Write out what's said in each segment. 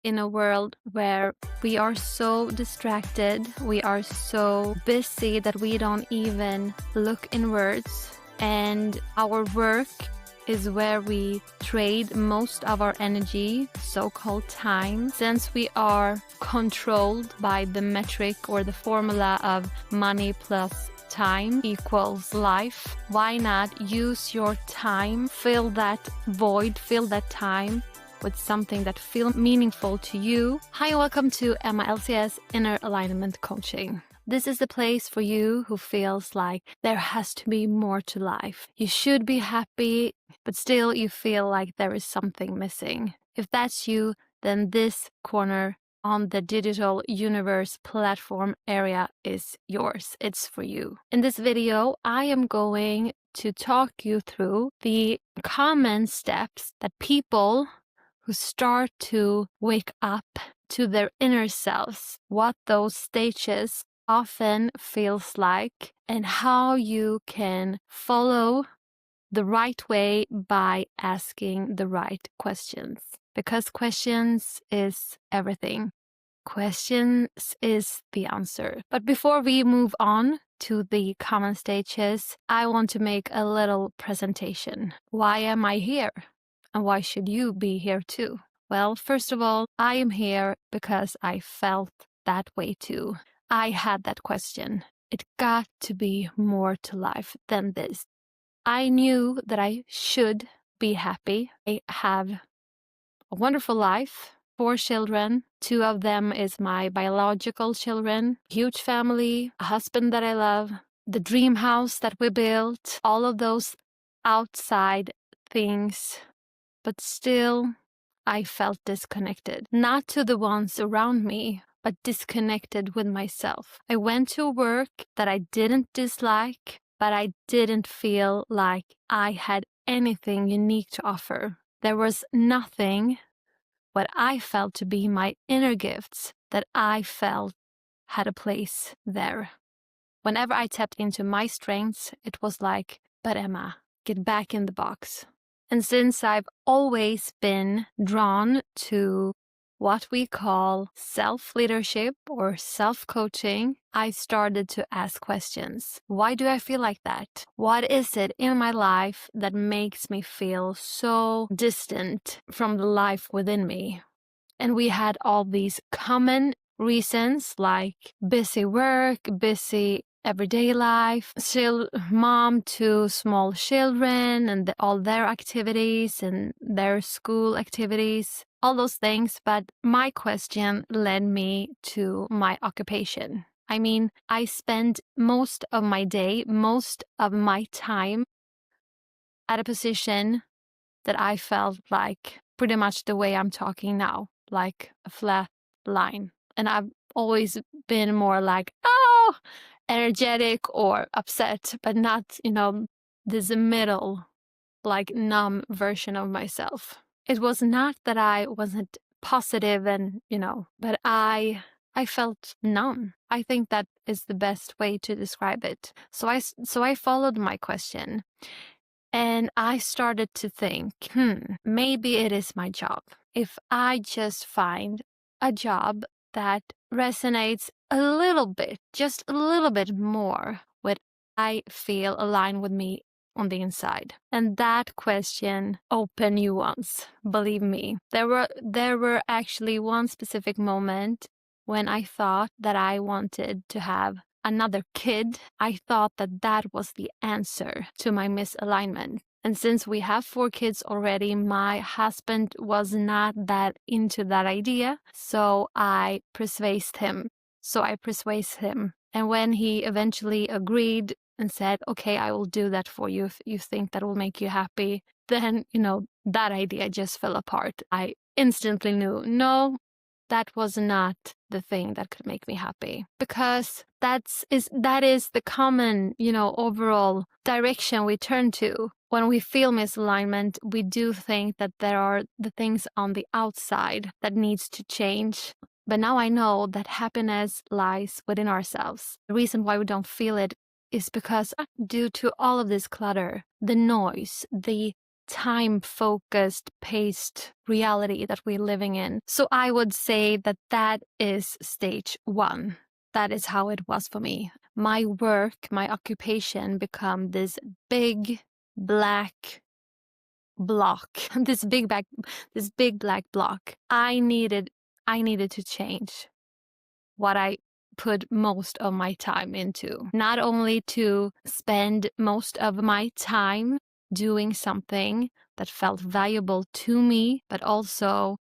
in a world where we are so distracted, we are so busy that we don't even look inwards, and our work is where we trade most of our energy, so-called time. Since we are controlled by the metric or the formula of money plus time equals life, why not use your time, fill that void, fill that time with something that feels meaningful to you. Hi, and welcome to Emma LCS Inner Alignment Coaching. This is the place for you who feels like there has to be more to life. You should be happy, but still you feel like there is something missing. If that's you, then this corner on the digital universe platform area is yours. It's for you. In this video, I am going to talk you through the common steps that people who start to wake up to their inner selves, what those stages often feels like, and how you can follow the right way by asking the right questions. Because questions is everything. Questions is the answer. But before we move on to the common stages, I want to make a little presentation. Why am I here? And why should you be here too? Well, first of all, I am here because I felt that way too. I had that question. It got to be more to life than this. I knew that I should be happy. I have a wonderful life, 4 children. 2 of them is my biological children, huge family, a husband that I love, the dream house that we built, all of those outside things. But still, I felt disconnected. Not to the ones around me, but disconnected with myself. I went to work that I didn't dislike, but I didn't feel like I had anything unique to offer. There was nothing what I felt to be my inner gifts that I felt had a place there. Whenever I tapped into my strengths, it was like, but Emma, get back in the box. And since I've always been drawn to what we call self-leadership or self-coaching, I started to ask questions. Why do I feel like that? What is it in my life that makes me feel so distant from the life within me? And we had all these common reasons like busy work, busy everyday life, still mom to small children and all their activities and their school activities, all those things. But my question led me to my occupation. I mean, I spend most of my day, most of my time at a position that I felt like pretty much the way I'm talking now, like a flat line. And I've always been more like, oh, energetic or upset, but not, this middle, like numb version of myself. It was not that I wasn't positive and, but I felt numb. I think that is the best way to describe it. So I followed my question. And I started to think, maybe it is my job. If I just find a job that resonates a little bit, just a little bit more with I feel aligned with me on the inside. And that question opened nuance, believe me. There were actually one specific moment when I thought that I wanted to have another kid. I thought that was the answer to my misalignment. And since we have 4 kids already, my husband was not that into that idea. So I persuaded him. And when he eventually agreed and said, okay, I will do that for you if you think that will make you happy, then, that idea just fell apart. I instantly knew, no, that was not the thing that could make me happy, because that is the common, overall direction we turn to. When we feel misalignment, we do think that there are the things on the outside that needs to change. But now I know that happiness lies within ourselves. The reason why we don't feel it is because due to all of this clutter, the noise, the time-focused, paced reality that we're living in. So I would say that that is stage 1. That is how it was for me. My work, my occupation become this big black block, this big black block. I needed to change what I put most of my time into. Not only to spend most of my time doing something that felt valuable to me, but also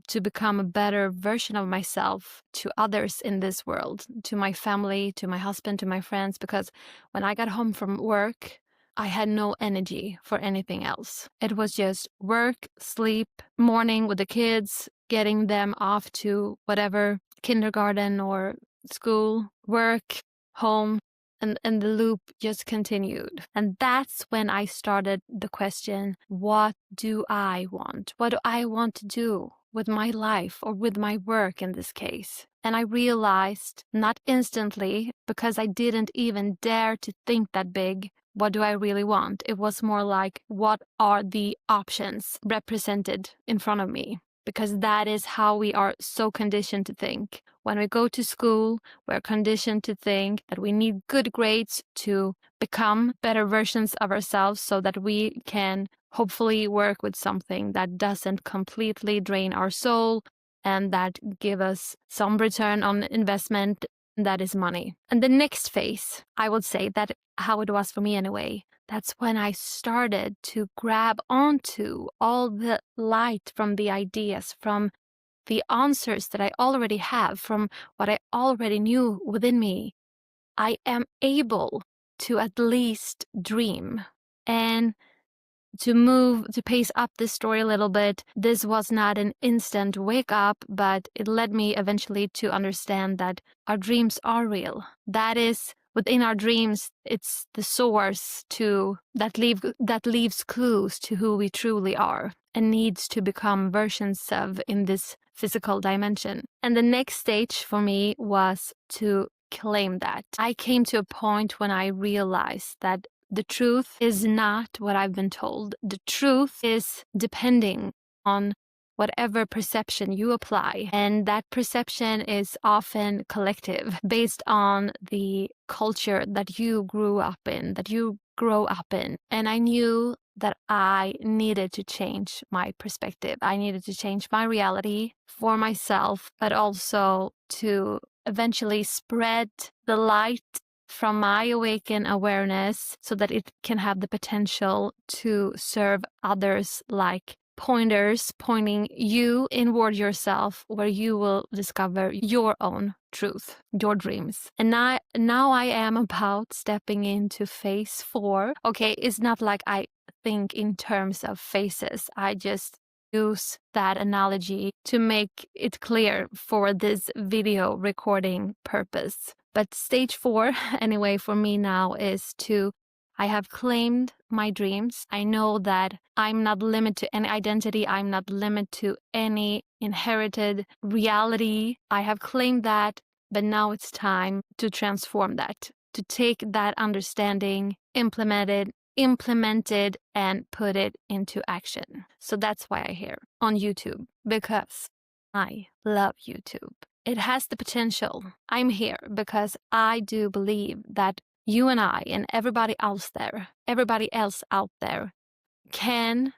to become a better version of myself to others in this world, to my family, to my husband, to my friends, because when I got home from work, I had no energy for anything else. It was just work, sleep, morning with the kids, getting them off to whatever, kindergarten or school, work, home, and the loop just continued. And that's when I started the question, what do I want? What do I want to do with my life, or with my work in this case? And I realized, not instantly, because I didn't even dare to think that big, what do I really want? It was more like, what are the options represented in front of me? Because that is how we are so conditioned to think. When we go to school, we're conditioned to think that we need good grades to become better versions of ourselves so that we can hopefully work with something that doesn't completely drain our soul and that give us some return on investment, that is money. And the next phase, I would say that how it was for me anyway, that's when I started to grab onto all the light from the ideas, from the answers that I already have, from what I already knew within me. I am able to at least dream. And to pace up this story a little bit, this was not an instant wake up, but it led me eventually to understand that our dreams are real. That is, within our dreams, it's the source that leaves clues to who we truly are and needs to become versions of in this physical dimension. And the next stage for me was to claim that. I came to a point when I realized that the truth is not what I've been told. The truth is depending on whatever perception you apply. And that perception is often collective, based on the culture that you grew up in, that you grow up in. And I knew that I needed to change my perspective. I needed to change my reality for myself, but also to eventually spread the light from my awakened awareness so that it can have the potential to serve others like pointers, pointing you inward yourself, where you will discover your own truth, your dreams. And now I am about stepping into phase 4. Okay, it's not like I think in terms of phases. I just use that analogy to make it clear for this video recording purpose. But stage 4, anyway, for me now is I have claimed my dreams. I know that I'm not limited to any identity. I'm not limited to any inherited reality. I have claimed that, but now it's time to transform that, to take that understanding, implement it, and put it into action. So that's why I'm here on YouTube, because I love YouTube. It has the potential. I'm here because I do believe that you and I and everybody else out there can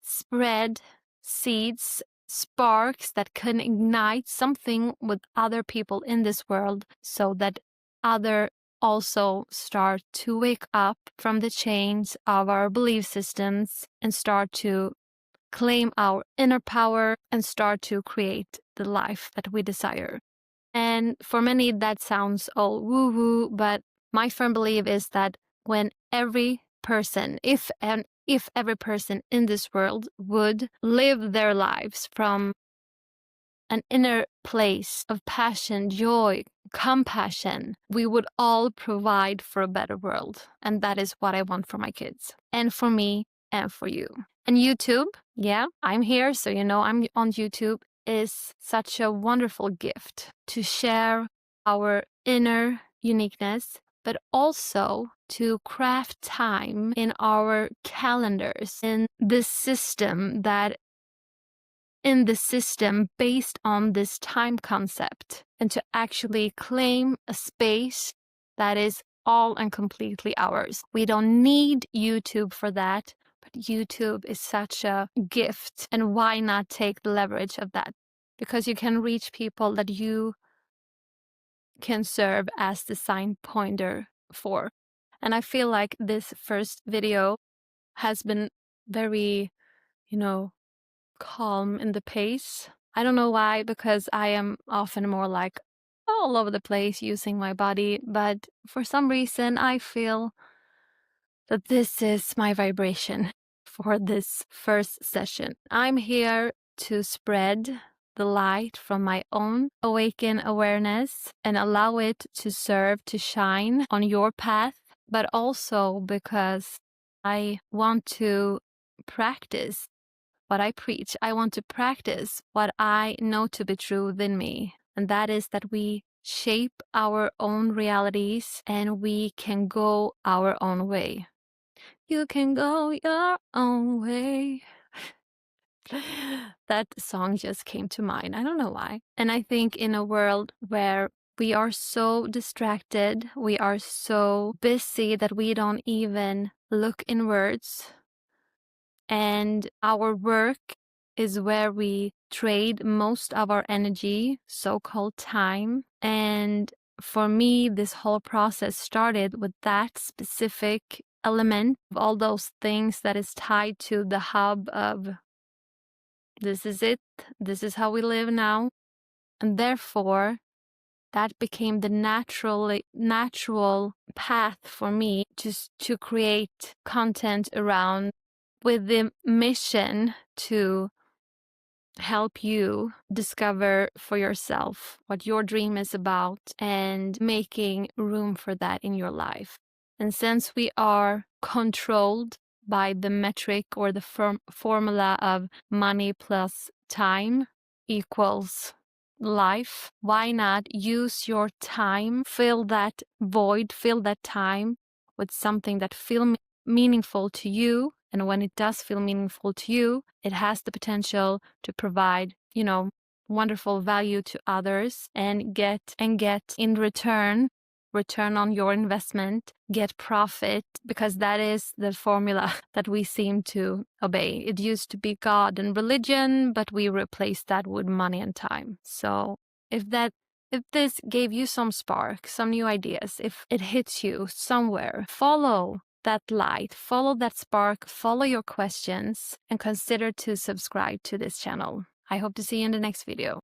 spread seeds, sparks that can ignite something with other people in this world so that other also start to wake up from the chains of our belief systems and start to claim our inner power and start to create the life that we desire. And for many, that sounds all woo-woo, but my firm belief is that when every person, if every person in this world would live their lives from an inner place of passion, joy, compassion, we would all provide for a better world. And that is what I want for my kids, and for me, and for you. And YouTube, yeah, I'm here, so you know I'm on YouTube, is such a wonderful gift to share our inner uniqueness, but also to craft time in our calendars in this system based on this time concept, and to actually claim a space that is all and completely ours. We don't need YouTube for that, but YouTube is such a gift, and why not take the leverage of that? Because you can reach people that you can serve as the sign pointer for. And I feel like this first video has been very, calm in the pace. I don't know why, because I am often more like all over the place using my body, but for some reason I feel that this is my vibration for this first session. I'm here to spread the light from my own awakened awareness and allow it to serve to shine on your path, but also because I want to practice what I preach. I want to practice what I know to be true within me, and that is that we shape our own realities and we can go our own way. You can go your own way. That song just came to mind. I don't know why. And I think in a world where we are so distracted, we are so busy that we don't even look inwards, and our work is where we trade most of our energy, so-called time. And for me, this whole process started with that specific element of all those things that is tied to the hub of this is it, this is how we live now. And therefore, that became the natural path for me just to create content around, with the mission to help you discover for yourself what your dream is about and making room for that in your life. And since we are controlled by the metric or the formula of money plus time equals life, why not use your time, fill that void, fill that time with something that feels meaningful to you. And when it does feel meaningful to you, it has the potential to provide, wonderful value to others and get in return on your investment, get profit, because that is the formula that we seem to obey. It used to be God and religion, but we replaced that with money and time. So if this gave you some spark, some new ideas, if it hits you somewhere, follow that light, follow that spark, follow your questions, and consider to subscribe to this channel. I hope to see you in the next video.